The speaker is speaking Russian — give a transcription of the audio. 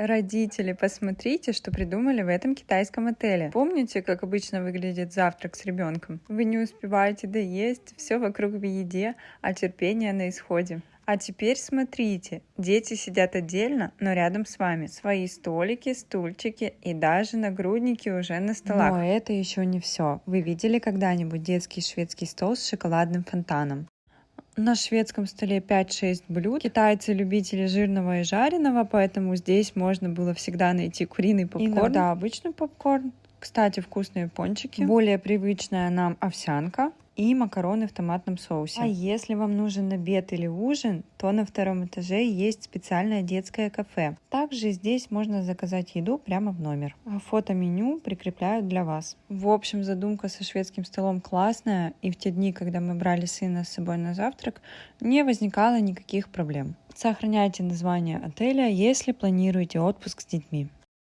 Родители, посмотрите, что придумали в этом китайском отеле. Помните, как обычно выглядит завтрак с ребенком? Вы не успеваете доесть, все вокруг в еде, а терпение на исходе. А теперь смотрите, дети сидят отдельно, но рядом с вами. Свои столики, стульчики и даже нагрудники уже на столах. Но это еще не все. Вы видели когда-нибудь детский шведский стол с шоколадным фонтаном? На шведском столе 5-6 блюд. Китайцы любители жирного и жареного, поэтому здесь можно было всегда найти куриный попкорн. Иногда обычный попкорн. Кстати, вкусные пончики. Более привычная нам овсянка и макароны в томатном соусе. А если вам нужен обед или ужин, то на втором этаже есть специальное детское кафе. Также здесь можно заказать еду прямо в номер. Фото-меню прикрепляют для вас. В общем, задумка со шведским столом классная, и в те дни, когда мы брали сына с собой на завтрак, не возникало никаких проблем. Сохраняйте название отеля, если планируете отпуск с детьми.